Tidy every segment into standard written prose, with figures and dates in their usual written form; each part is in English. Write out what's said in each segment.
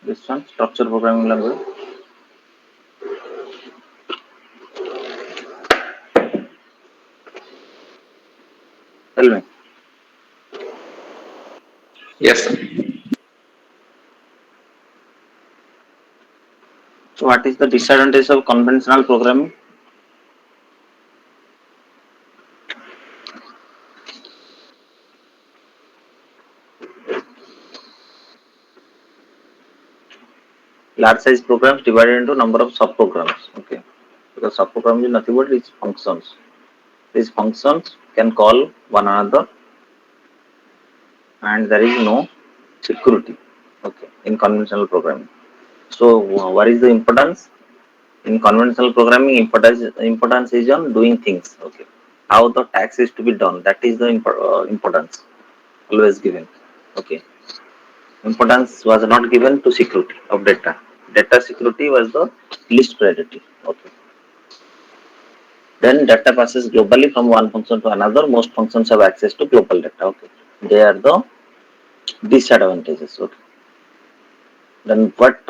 This one, structure programming language. Tell me. Yes, sir. So what is the disadvantage of conventional programming? Large size programs divided into number of subprograms. Okay. Because subprogram is nothing but its functions. These functions can call one another and there is no security. Okay. In conventional programming. So what is the importance? In conventional programming, importance is on doing things. Okay. How the task is to be done. That is the importance always given. Okay. Importance was not given to security of data. Data security was the least priority. Okay. Then data passes globally from one function to another. Most functions have access to global data. Okay. They are the disadvantages. Okay. Then what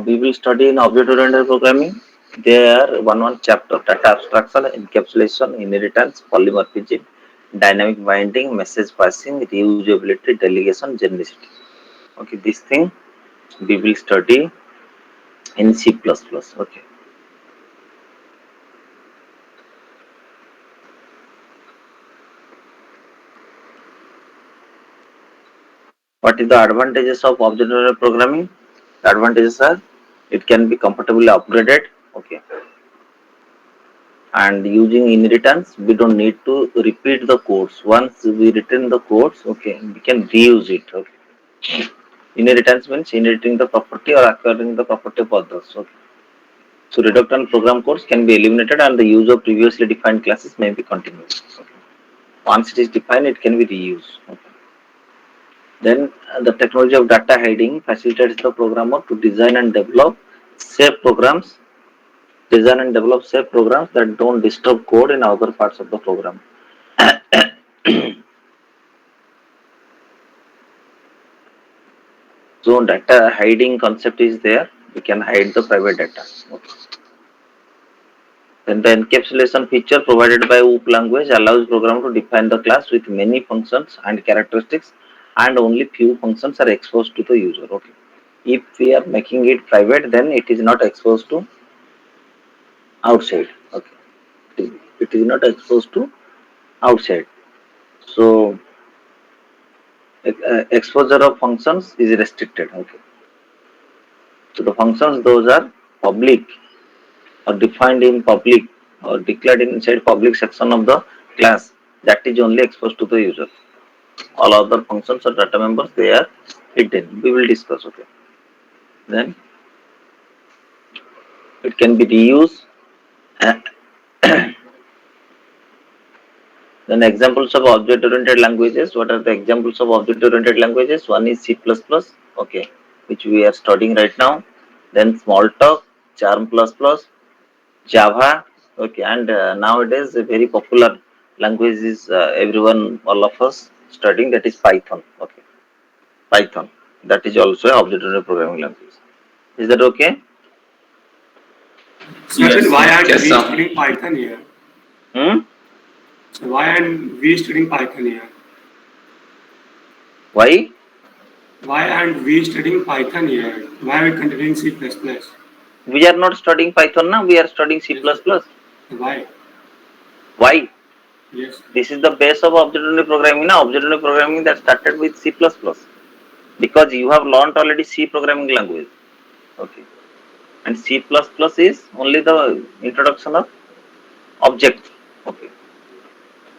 we will study in object-oriented programming? There one chapter: data abstraction, encapsulation, inheritance, polymorphism, dynamic binding, message passing, reusability, delegation, genericity. Okay, this thing we will study in C++. Okay. What is the advantages of object-oriented programming? The advantages are it can be comfortably upgraded. Okay. And using inheritance, we don't need to repeat the codes. Once we return the codes, okay, we can reuse it. Okay. Inheritance means inheriting the property or acquiring the property of others. Okay. So reductant program codes can be eliminated and the use of previously defined classes may be continued. Okay. Once it is defined, it can be reused. Okay. Then the technology of data hiding facilitates the programmer to design and develop safe programs that don't disturb code in other parts of the program. So data hiding concept is there. We can hide the private data. Okay. Then the encapsulation feature provided by OOP language allows program to define the class with many functions and characteristics, and only few functions are exposed to the user. Okay. If we are making it private, then it is not exposed to outside. Okay. It is not exposed to outside. So exposure of functions is restricted. Okay. So the functions those are public or defined in public or declared inside public section of the class, that is only exposed to the user. All other functions or data members they are hidden. We will discuss. Okay. Then it can be reused. Then examples of object-oriented languages. What are the examples of object-oriented languages? One is C++. Okay, which we are studying right now. Then Smalltalk, Charm++, Java. Okay, and nowadays a very popular language is everyone, all of us studying, that is Python. Okay, Python. That is also an object-oriented programming language. Is that okay? Sachin, Yes, why aren't yes, we sir. studying Python here? Hmm? So why aren't we studying Python here? Why? Why aren't we studying Python here? Why are we continuing C++? We are not studying Python now. We are studying C++. Yes. Why? Why? Yes. This is the base of object-oriented programming. Now, object-oriented programming that started with C++, because you have learned already C programming language. Okay, and C++ is only the introduction of objects. Okay,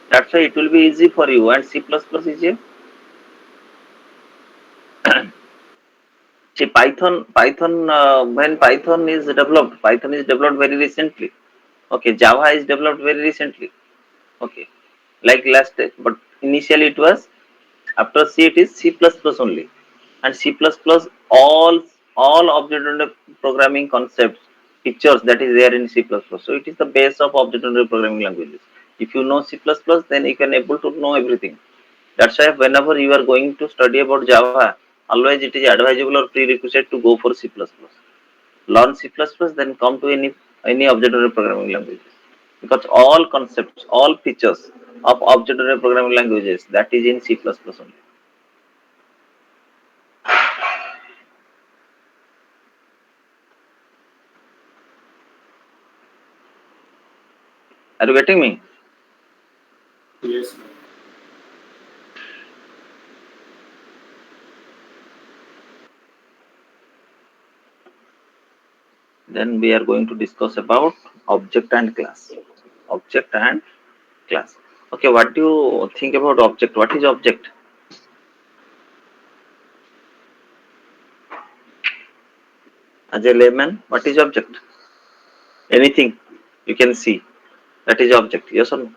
that's why it will be easy for you. And C++ is a see Python when Python is developed very recently. Okay, Java is developed very recently. Okay, like last day, but initially it was after C it is C++ only. And C++ all all object-oriented programming concepts features that is there in C++. So it is the base of object-oriented programming languages. If you know C++, then you can able to know everything. That's why whenever you are going to study about Java, always it is advisable or prerequisite to go for C++. Learn C++, then come to any object-oriented programming languages. Because all concepts, all features of object-oriented programming languages, that is in C++ only. Are you getting me? Yes, sir. Then we are going to discuss about object and class. Object and class. Okay, what do you think about object? What is object? As a layman, what is object? Anything you can see, that is object. Yes or no?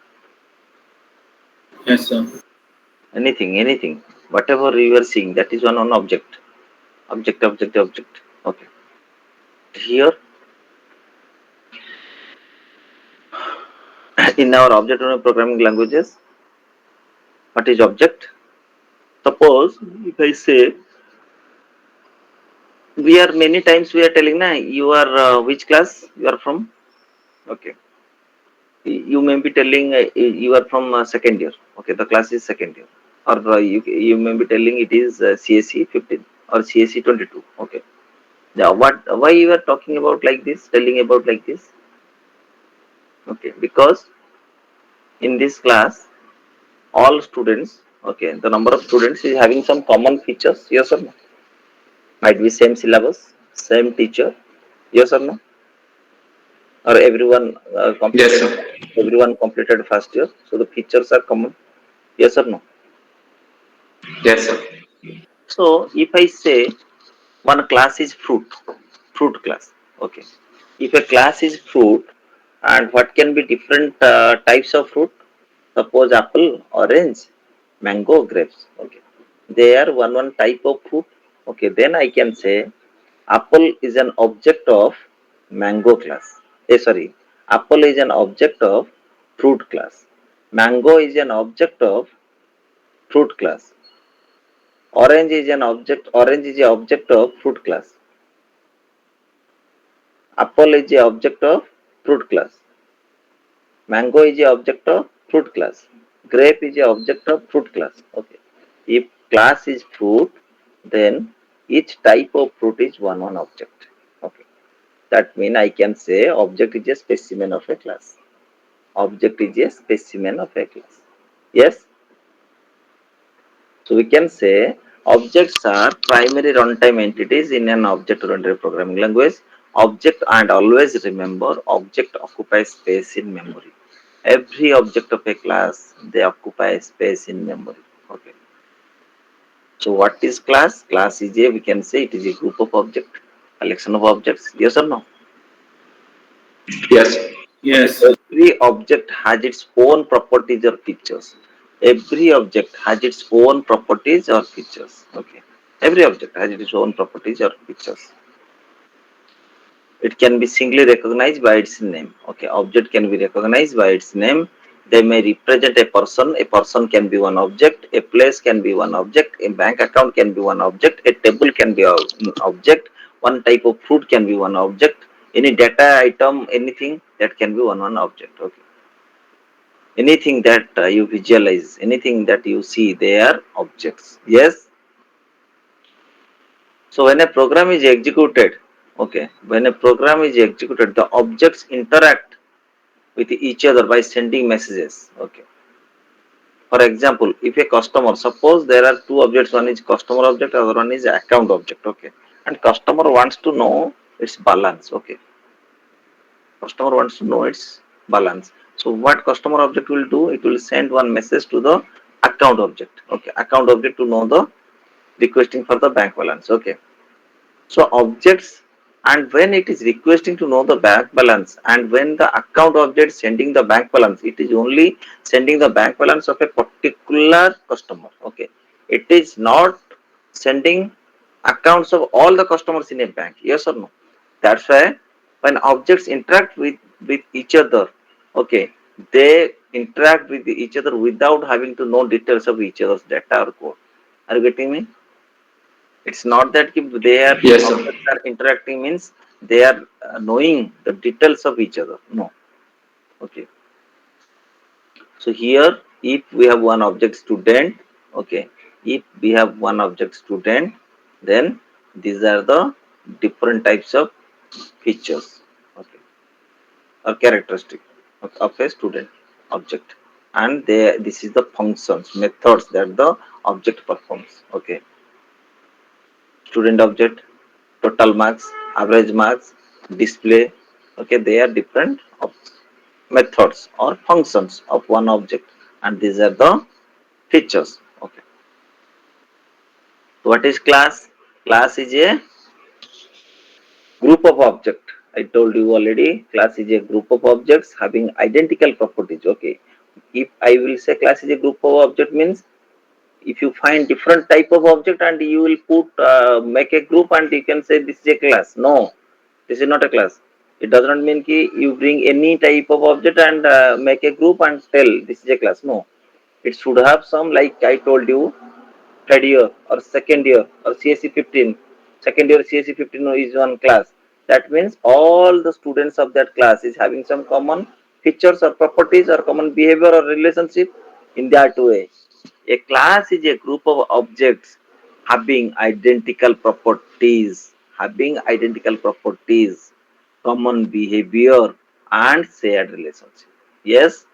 Yes, sir. Anything. Whatever you are seeing, that is one object. Object. Okay. Here, in our object-oriented programming languages, what is object? Suppose if I say, we are many times we are telling na you are which class you are from. Okay, you may be telling you are from second year. Okay, the class is second year, or you may be telling it is CSE 15 or CSE 22. Okay, now why you are talking about like this, telling about like this? Okay, because in this class all students, okay, the number of students is having some common features. Yes or no? Might be same syllabus, same teacher. Yes or no? Or Yes, sir. everyone completed first year, so the features are common. Yes or no? Yes, sir. So if I say one class is fruit class. Okay, if a class is fruit, and what can be different types of fruit? Suppose apple, orange, mango, grapes. Okay, they are one type of fruit. Okay, then I can say apple is an object of mango class. Sorry, apple is an object of fruit class. Mango is an object of fruit class. Orange is an object of fruit class. Apple is an object of fruit class. Mango is an object of fruit class. Grape is an object of fruit class. Okay. If class is fruit, then each type of fruit is one object. Okay. That means I can say object is a specimen of a class. Object is a specimen of a class. Yes. So we can say objects are primary runtime entities in an object-oriented programming language. Object, and always remember, object occupies space in memory. Every object of a class, they occupy space in memory. Okay. So what is class? Class is we can say it is a group of objects, collection of objects. Yes or no? Yes. Okay. Yes. Every object has its own properties or features. Every object has its own properties or features. Okay. Every object has its own properties or features. It can be singly recognized by its name. Okay. Object can be recognized by its name. They may represent a person. A person can be one object. A place can be one object. A bank account can be one object. A table can be an object. One type of fruit can be one object. Any data item, anything that can be one object. Okay. Anything that you visualize, anything that you see, they are objects. Yes. So when a program is executed, okay, when a program is executed, the objects interact with each other by sending messages. Okay. For example, if a customer, suppose there are two objects, one is customer object, other one is account object. Okay, and customer wants to know its balance. Okay, customer wants to know its balance. So what customer object will do? It will send one message to the account object. Okay, account object to know the requesting for the bank balance. Okay, so objects, and when it is requesting to know the bank balance, and when the account object sending the bank balance, it is only sending the bank balance of a particular customer. Okay, it is not sending accounts of all the customers in a bank. Yes or no? That's why when objects interact with each other, okay, they interact with each other without having to know details of each other's data or code. Are you getting me? It's not that they are Yes, sir. objects are interacting means they are knowing the details of each other. No. Okay. So here, if we have one object student, okay, if we have one object student, then these are the different types of features, okay, or characteristic of a student object, and this is the functions methods that the object performs. Okay, student object, total marks, average marks, display. Okay, they are different methods or functions of one object, and these are the features. Okay, what is class? Class is a group of object. I told you already, class is a group of objects having identical properties. Okay, if I will say class is a group of object means if you find different type of object and you will put make a group and you can say this is a class. No, this is not a class. It does not mean ki you bring any type of object and make a group and tell this is a class. No, it should have some, like I told you, third year or second year or CSE 15. Second year CSE 15 is one class. That means all the students of that class is having some common features or properties or common behavior or relationship in that way. A class is a group of objects having identical properties, common behavior and shared relationship. Yes,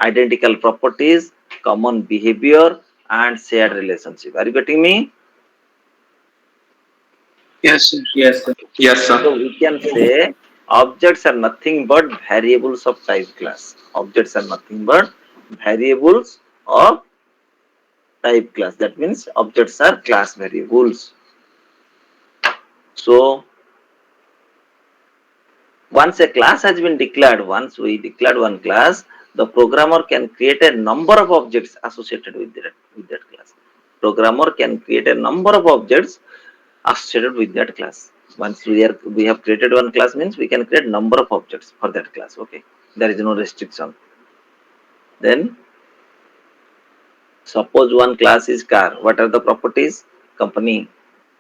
identical properties, common behavior, and shared relationship. Are you getting me? Yes, sir. Yes, sir. Yes, sir. So we can say objects are nothing but variables of type class. Objects are nothing but variables of type class. That means objects are class variables. So once a class has been declared, once we declared one class, the programmer can create a number of objects associated with that class. Programmer can create a number of objects associated with that class. Once we have created one class means we can create number of objects for that class. Okay, there is no restriction. Then suppose one class is car. What are the properties? Company,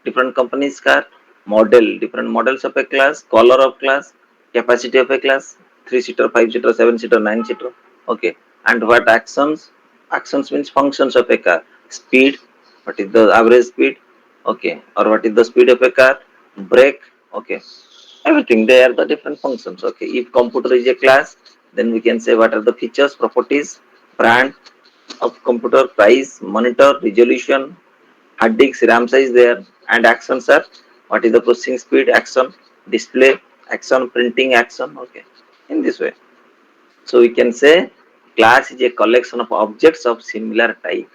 different companies car, model, different models of a class, color of class, capacity of a class, 3-seater, 5-seater, 7-seater, 9-seater. Okay, and what actions? Actions means functions of a car. Speed, what is the average speed? Okay, or what is the speed of a car? Brake. Okay, everything. They are the different functions. Okay, if computer is a class, then we can say what are the features, properties, brand of computer, price, monitor, resolution, hard disk, RAM size there, and actions are what is the processing speed, action, display, action, printing, action. Okay, in this way. So we can say class is a collection of objects of similar type.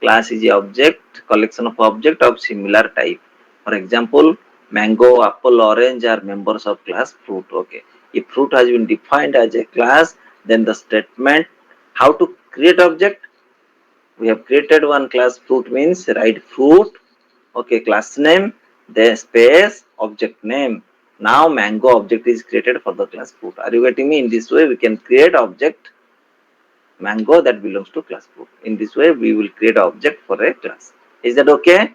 Class is a object collection of object of similar type. For example, mango, apple, orange are members of class fruit. Okay, if fruit has been defined as a class, then the statement how to create object, we have created one class fruit means write fruit, okay, class name, then space object name. Now mango object is created for the class fruit. Are you getting me? In this way we can create object mango that belongs to class fruit. In this way we will create object for a class. Is that okay?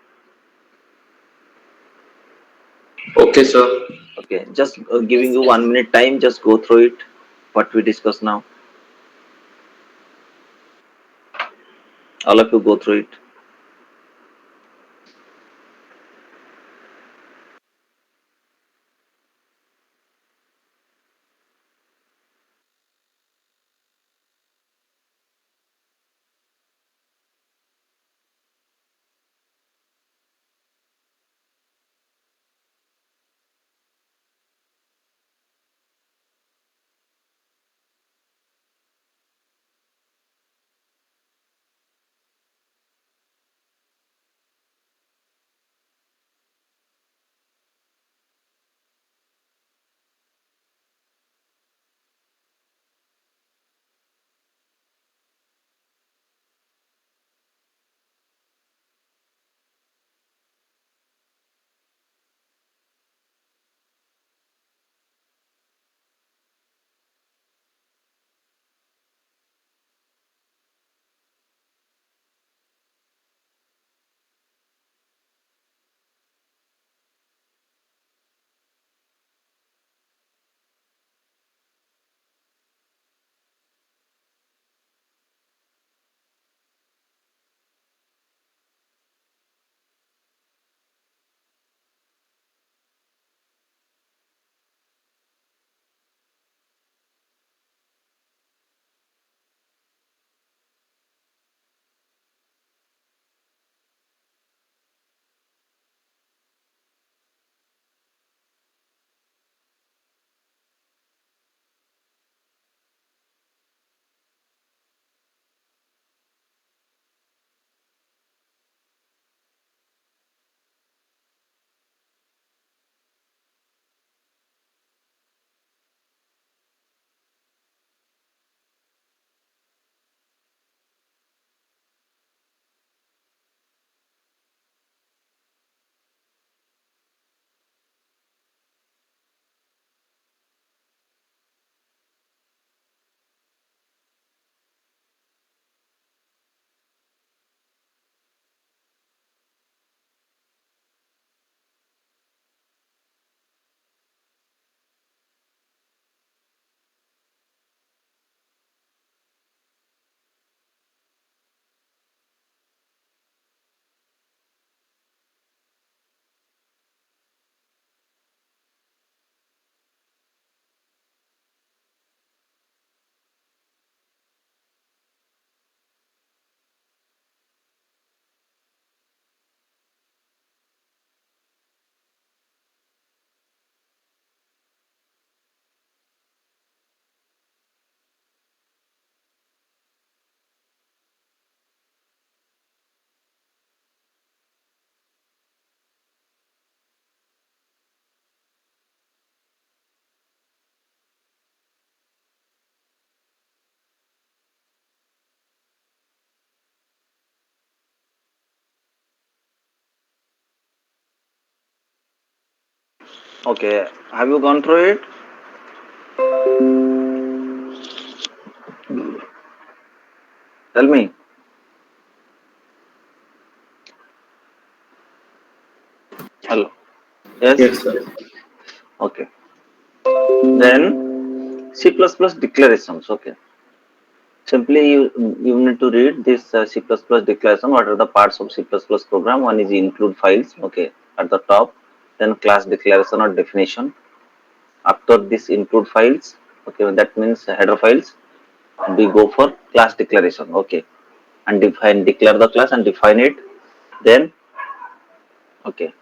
Okay, sir. Okay, just giving you 1 minute time, just go through it what we discuss now. All of you go through it. Okay, have you gone through it? Tell me. Hello. Yes. Yes, sir. Okay. Then C++ declarations. Okay. Simply you need to read this C++ declaration. What are the parts of C++ program? One is include files. Okay. At the top. Then class declaration or definition. After this include files. Okay. That means header files. We go for class declaration. Okay. And declare the class and define it. Then okay.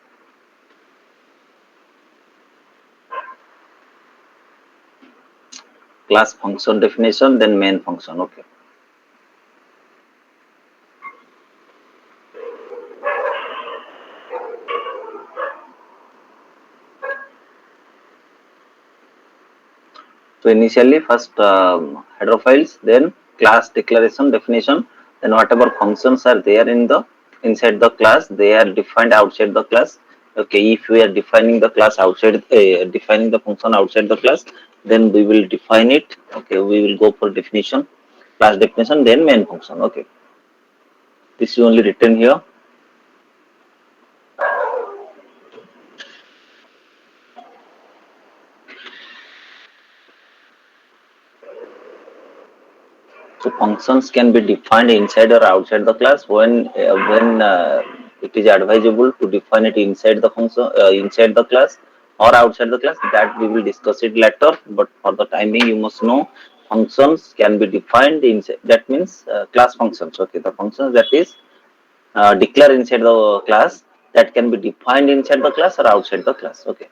Class function definition. Then main function. Okay. So initially first header files, then class declaration definition, then whatever functions are there in the inside the class, they are defined outside the class. Okay, if we are defining the class outside, defining the function outside the class, then we will define it. Okay, we will go for definition, class definition, then main function. Okay, this is only written here. So functions can be defined inside or outside the class. When it is advisable to define it inside the function, inside the class or outside the class, that we will discuss it later. But for the time being, you must know functions can be defined inside. That means class functions. Okay, the functions that is declared inside the class that can be defined inside the class or outside the class. Okay.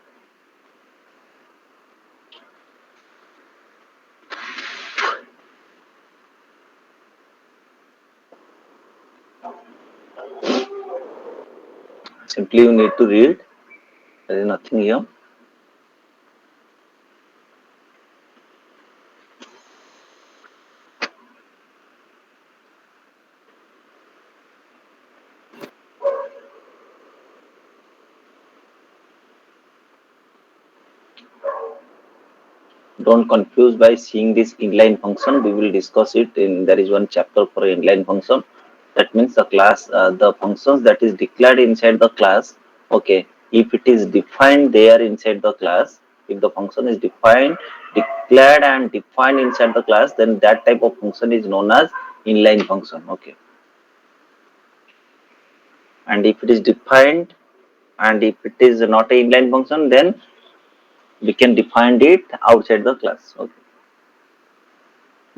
Simply you need to read. There is nothing here. Don't confuse by seeing this inline function. We will discuss it in, there is one chapter for inline function. That means the class, the functions that is declared inside the class. Okay, if it is defined there inside the class, if the function is defined, declared and defined inside the class, then that type of function is known as inline function. Okay, and if it is defined and if it is not a inline function, then we can define it outside the class. Okay,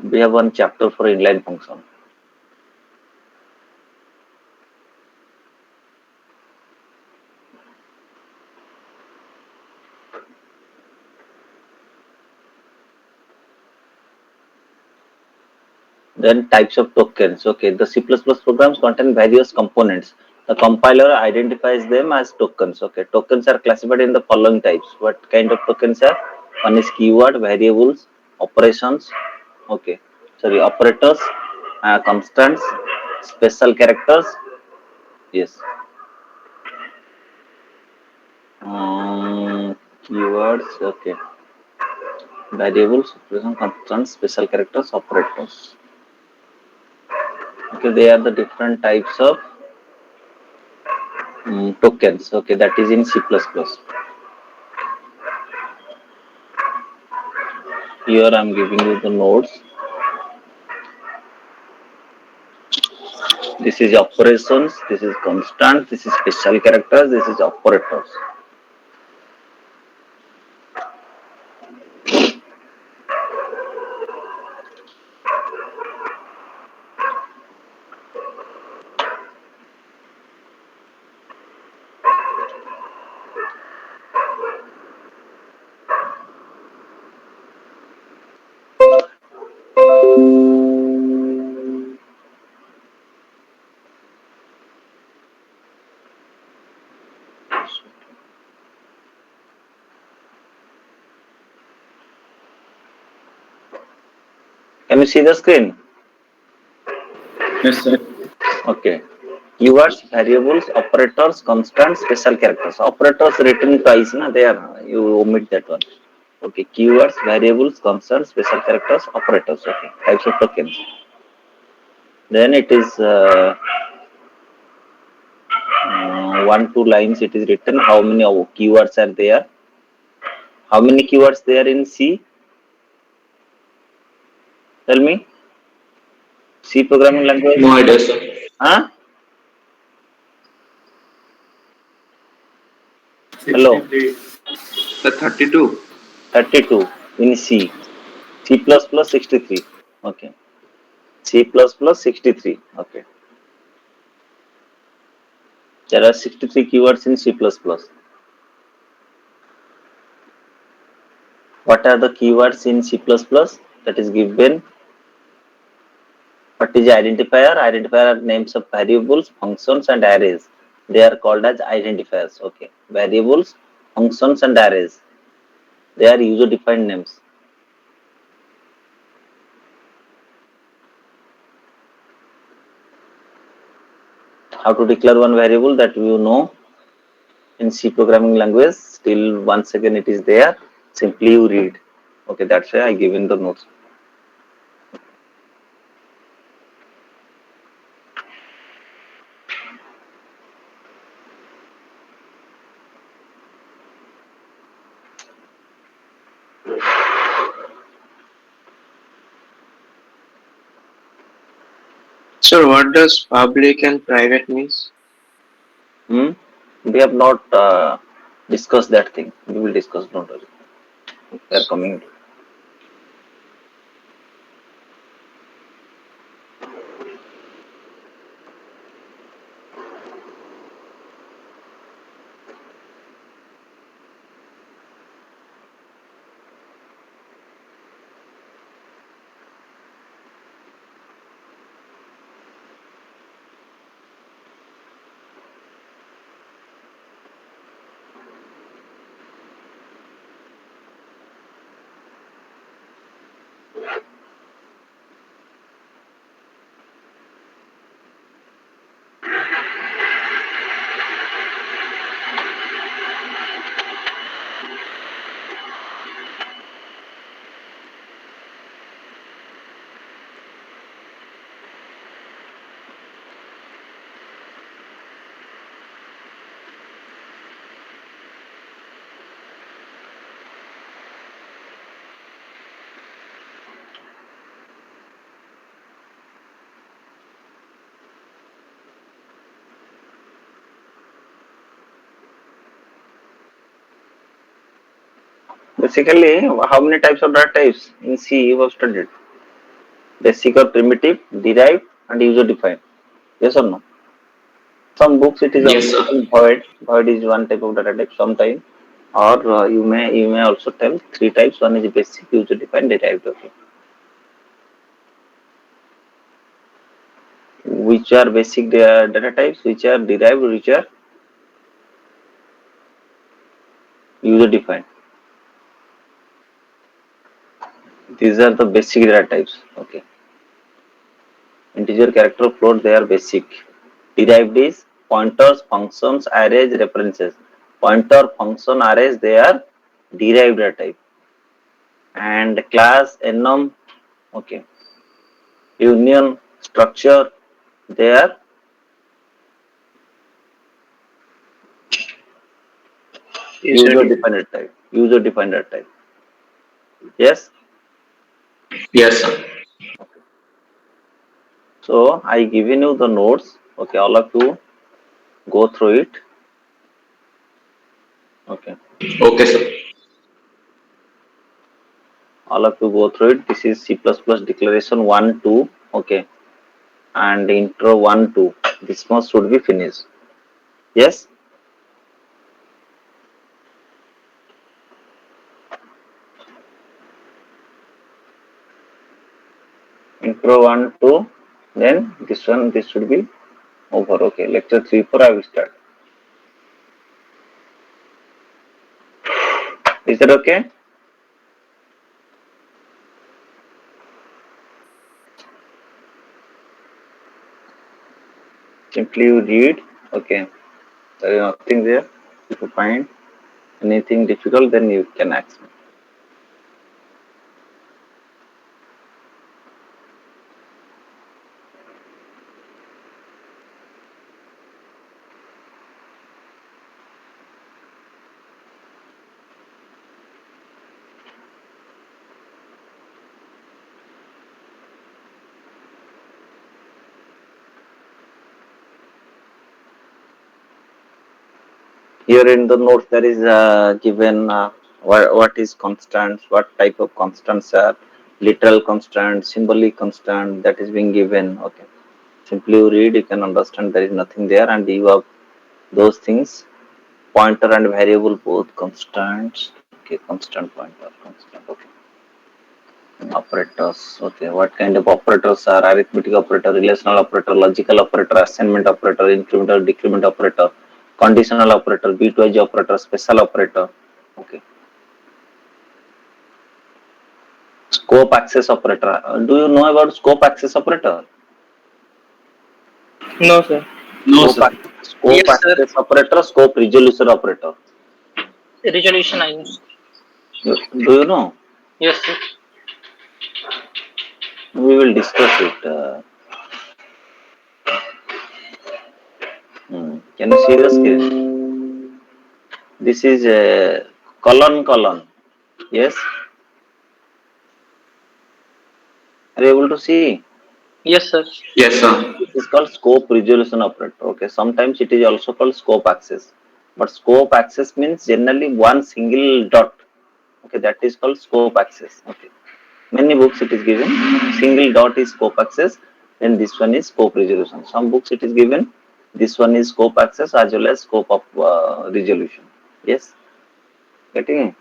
we have one chapter for inline function. Then types of tokens. Okay, the C++ programs contain various components. The compiler identifies them as tokens. Okay, tokens are classified in the following types. What kind of tokens are? One is keyword, variables, operations. Okay, sorry, operators, constants, special characters. Yes. Keywords. Okay. Variables, operations, constants, special characters, operators. Okay, they are the different types of tokens. Okay, that is in C++. Here I'm giving you the nodes. This is operations, this is constant, this is special characters, this is operators. Can you see the screen? Yes, sir. Okay. Keywords, variables, operators, constants, special characters. Operators written twice, na there. You omit that one. Okay. Keywords, variables, constants, special characters, operators. Okay. Types of tokens. Then it is one two lines. It is written how many keywords are there. How many keywords there in C? Tell me. C programming language. No idea, sir. Huh? Hello. 63. The 32. 32 in C. C++ 63. Okay. C++ 63. Okay. There are 63 keywords in C++. What are the keywords in C++? That is given. What is identifier? Identifier are names of variables, functions, and arrays. They are called as identifiers. Okay. Variables, functions, and arrays. They are user-defined names. How to declare one variable that you know in C programming language. Still, once again, it is there. Simply you read. Okay, that's why I given the notes. Sir, what does public and private means? Hmm? We have not discussed that thing. We will discuss. Don't worry. We are coming. Basically, how many types of data types in C you have studied? Basic or primitive, derived, and user defined. Yes or no? Some books it is Yes, also sir. written void. Void is one type of data type sometime. Or you may also tell three types. One is basic, user defined, derived. Okay. Which are basic data types? Which are derived? Which are user defined? These are the basic data types. Okay. Integer, character, float, they are basic. Derived is pointers, functions, arrays, references. Pointer, function, arrays, they are derived data type. And class, enum, okay. Union, structure, they are user Usually. defined type. User defined type. Yes. Yes, sir. So I given you the notes. Okay, all of you go through it. Okay. Okay, sir. All of you go through it. This is C++ declaration 1, 2. Okay. And intro 1, 2. This much should be finished. Yes. Intro 1, 2. Then this one, this should be over. Okay. Lecture 3, 4, I will start. Is that okay? Simply you read. Okay, there is nothing there. If you find anything difficult, then you can ask me. Here in the notes there is given what is constants, what type of constants are literal constant, symbolic constant, that is being given. Okay, simply you read, you can understand there is nothing there, and you have those things, pointer and variable both constants. Okay, constant, pointer, constant. Okay, operators. Okay, what kind of operators are arithmetic operator, relational operator, logical operator, assignment operator, increment or decrement operator, conditional operator, bitwise operator, special operator. Okay, scope access operator. Do you know about scope access operator? No, sir. No, Scope, sir. scope Yes, sir. access operator, scope resolution operator. Resolution I use. Do you know? Yes, sir. We will discuss it. Can you see the screen? This is a colon. Yes. Are you able to see? Yes, sir. Yes, sir. This is called scope resolution operator. Okay. Sometimes it is also called scope access. But scope access means generally one single dot. Okay. That is called scope access. Okay. Many books it is given. Single dot is scope access. Then this one is scope resolution. Some books it is given. This one is scope access as well as scope of resolution. Yes. Getting?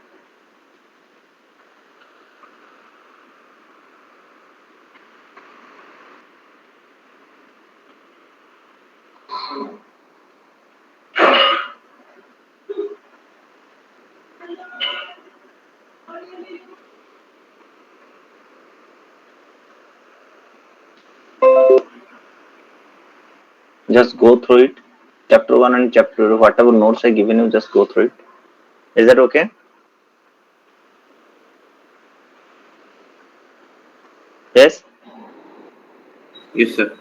Just go through it. Chapter 1 and chapter 2, whatever notes I given you, just go through it. Is that okay? Yes? Yes, sir.